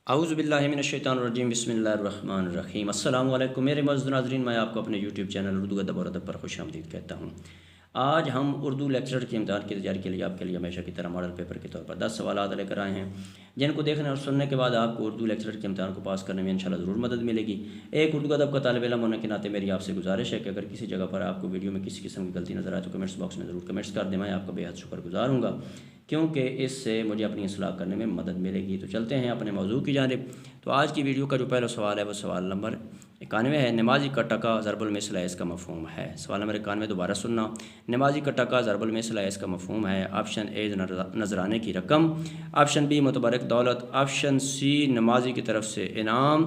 اعوذ باللہ من الشیطان الرجیم، بسم اللہ الرحمن الرحیم۔ السلام علیکم میرے معزز ناظرین، میں آپ کو اپنے یوٹیوب چینل اردو ادب اور ادب پر خوش آمدید کہتا ہوں۔ آج ہم اردو لیکچرر کے امتحان کی تیاری کے لیے آپ کے لیے ہمیشہ کی طرح ماڈل پیپر کے طور پر 10 سوالات لے کر آئے ہیں، جن کو دیکھنے اور سننے کے بعد آپ کو اردو لیکچرر کے امتحان کو پاس کرنے میں انشاءاللہ ضرور مدد ملے گی۔ ایک اردو ادب کا طالب علم ہونے کے ناطے میری آپ سے گزارش ہے کہ اگر کسی جگہ پر آپ کو ویڈیو میں کسی قسم کی غلطی نظر آئے تو کمنٹس باکس میں ضرور کمنٹس کر دیں، میں آپ کا بے حد شکر گزار ہوں گا، کیونکہ اس سے مجھے اپنی اصلاح کرنے میں مدد ملے گی۔ تو چلتے ہیں اپنے موضوع کی جانب۔ تو آج کی ویڈیو کا جو پہلا سوال ہے وہ سوال نمبر 91 ہے، نمازی کا ٹکا ضرب المثل ہے، اس کا مفہوم ہے۔ سوال نمبر 91 دوبارہ سننا، نمازی کا ٹکا ضرب المثل ہے، اس کا مفہوم ہے۔ آپشن اے نذرانے کی رقم، آپشن بی متبرک دولت، آپشن سی نمازی کی طرف سے انعام،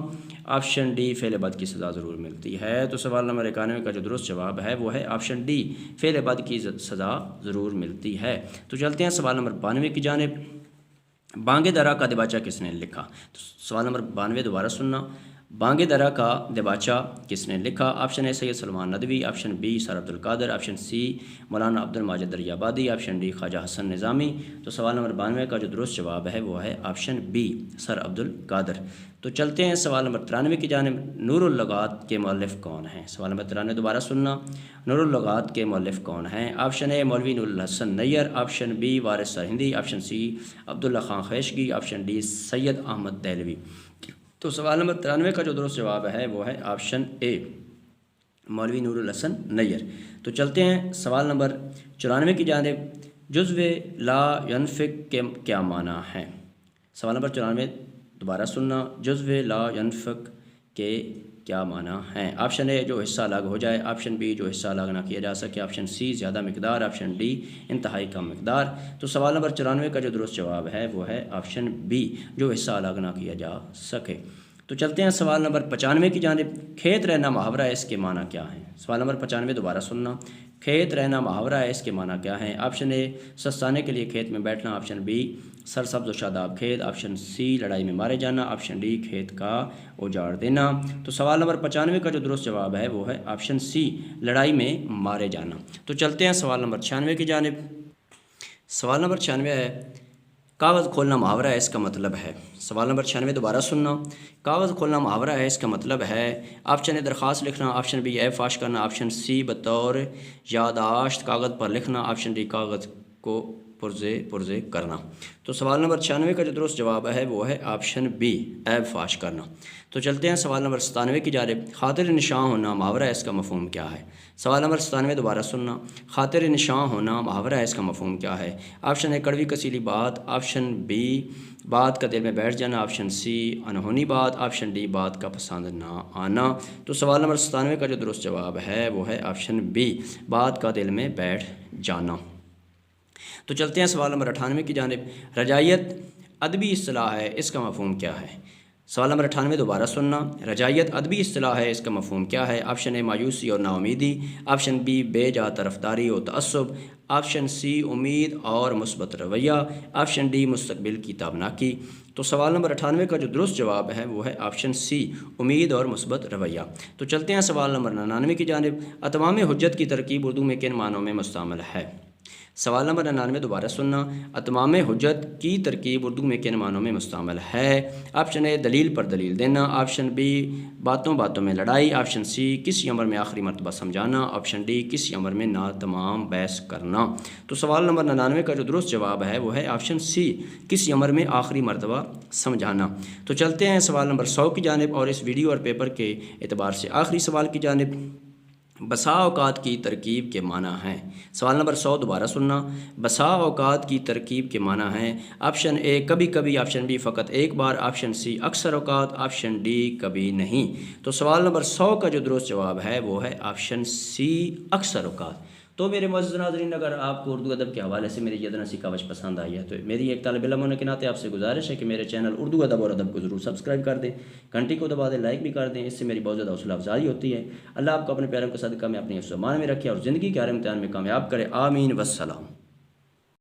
آپشن ڈی فعل بد کی سزا ضرور ملتی ہے۔ تو سوال نمبر 91 کا جو درست جواب ہے وہ ہے آپشن ڈی، فعل بد کی سزا ضرور ملتی ہے۔ تو چلتے ہیں سوال نمبر 92 کی جانب۔ بانگ درا کا دباچہ کس نے لکھا؟ تو سوال نمبر 92 دوبارہ سننا، بانگ درا کا دباچہ کس نے لکھا؟ آپشن اے سید سلمان ندوی، آپشن بی سر عبد القادر، آپشن سی مولانا عبد الماجد دریابادی، آپشن ڈی خواجہ حسن نظامی۔ تو سوال نمبر 92 کا جو درست جواب ہے وہ ہے آپشن بی سر عبد القادر۔ تو چلتے ہیں سوال نمبر 93 کی جانب، نور اللغات کے مؤلف کون ہیں؟ سوال نمبر 93 دوبارہ سننا، نور اللغات کے مؤلف کون ہیں؟ آپشن اے مولوی نور الحسن نیر، آپشن بی وارث Sirhindi, option C Abdullah Khan خیشگی، option D سید احمد دہلوی۔ تو سوال نمبر 93 کا جو درست جواب ہے وہ ہے آپشن اے مولوی نور الحسن نیر۔ تو چلتے ہیں سوال نمبر 94 کی جانب، جزو لا ینفق کے کیا معنی ہے؟ سوال نمبر 94 دوبارہ سننا، جزو لا ینفق کے کیا معنی ہیں؟ آپشن اے جو حصہ الگ ہو جائے، آپشن بی جو حصہ الگ نہ کیا جا سکے، آپشن سی زیادہ مقدار، آپشن ڈی انتہائی کم مقدار۔ تو سوال نمبر 94 کا جو درست جواب ہے وہ ہے آپشن بی جو حصہ الگ نہ کیا جا سکے۔ تو چلتے ہیں سوال نمبر 95 کی جانب، کھیت رہنا محاورہ ہے، اس کے معنی کیا ہیں؟ سوال نمبر 95 دوبارہ سننا، کھیت رہنا محاورہ ہے، اس کے معنی کیا ہیں؟ آپشن اے سستانے کے لیے کھیت میں بیٹھنا، آپشن بی سرسبز و شاداب کھیت، آپشن سی لڑائی میں مارے جانا، آپشن ڈی کھیت کا اجاڑ دینا۔ تو سوال نمبر 95 کا جو درست جواب ہے وہ ہے آپشن سی لڑائی میں مارے جانا۔ تو چلتے ہیں سوال نمبر 96 کی جانب۔ سوال نمبر 96 ہے، کاغذ کھولنا محاورہ ہے، اس کا مطلب ہے؟ سوال نمبر 96 دوبارہ سننا، کاغذ کھولنا محاورہ ہے، اس کا مطلب ہے؟ آپشن اے درخواست لکھنا، آپشن بی عیب فاش کرنا، آپشن سی بطور یادداشت کاغذ پر لکھنا، آپشن ڈی کاغذ کو پرزے کرنا۔ تو سوال نمبر 96 کا جو درست جواب ہے وہ ہے آپشن بی عیب فاش کرنا۔ تو چلتے ہیں سوال نمبر 97 کی جانب، خاطر نشاں ہونا محاورہ ہے، اس کا مفہوم کیا ہے؟ سوال نمبر 97 دوبارہ سننا، خاطر نشاں ہونا محاورہ ہے، اس کا مفہوم کیا ہے؟ آپشن اے کڑوی کسیلی بات، آپشن بی بات کا دل میں بیٹھ جانا، آپشن سی انہونی بات، آپشن ڈی بات کا پسند نہ آنا۔ تو سوال نمبر 97 کا جو درست جواب ہے وہ ہے آپشن بی بات کا دل میں بیٹھ جانا۔ تو چلتے ہیں سوال نمبر 98 کی جانب، رجائیت ادبی اصطلاح ہے، اس کا مفہوم کیا ہے؟ سوال نمبر 98 دوبارہ سننا، رجائیت ادبی اصطلاح ہے، اس کا مفہوم کیا ہے؟ آپشن اے مایوسی اور نا امیدی، آپشن بی بے جا طرفداری اور تعصب، آپشن سی امید اور مثبت رویہ، آپشن ڈی مستقبل کی تابناکی۔ تو سوال نمبر 98 کا جو درست جواب ہے وہ ہے آپشن سی امید اور مثبت رویہ۔ تو چلتے ہیں سوال نمبر 99 کی جانب، اتمام حجت کی ترکیب اردو میں کن معنوں میں مستعمل ہے؟ سوال نمبر 99 دوبارہ سننا، اتمام حجت کی ترکیب اردو میں کن معنوں میں مستعمل ہے؟ آپشن اے دلیل پر دلیل دینا، آپشن بی باتوں باتوں میں لڑائی، آپشن سی کسی امر میں آخری مرتبہ سمجھانا، آپشن ڈی کسی امر میں ناتمام بحث کرنا۔ تو سوال نمبر 99 کا جو درست جواب ہے وہ ہے آپشن سی کسی امر میں آخری مرتبہ سمجھانا۔ تو چلتے ہیں سوال نمبر 100 کی جانب اور اس ویڈیو اور پیپر کے اعتبار سے آخری سوال کی جانب، بسا اوقات کی ترکیب کے معنی ہیں۔ سوال نمبر 100 دوبارہ سننا، بسا اوقات کی ترکیب کے معنی ہیں۔ آپشن اے کبھی کبھی، آپشن بی فقط ایک بار، آپشن سی اکثر اوقات، آپشن ڈی کبھی نہیں۔ تو سوال نمبر 100 کا جو درست جواب ہے وہ ہے آپشن سی اکثر اوقات۔ تو میرے معزز ناظرین، اگر آپ کو اردو ادب کے حوالے سے میری یہ ادنا سی کاوش پسند آئی ہے تو میری ایک طالب علم ہونے کے ناطے آپ سے گزارش ہے کہ میرے چینل اردو ادب اور ادب کو ضرور سبسکرائب کر دیں، گھنٹی کو دبا دیں، لائک بھی کر دیں، اس سے میری بہت زیادہ حوصلہ افزائی ہوتی ہے۔ اللہ آپ کو اپنے پیاروں کے صدقہ میں اپنی حفظ و امان میں رکھے اور زندگی کے ہر امتحان میں کامیاب کرے، آمین والسلام۔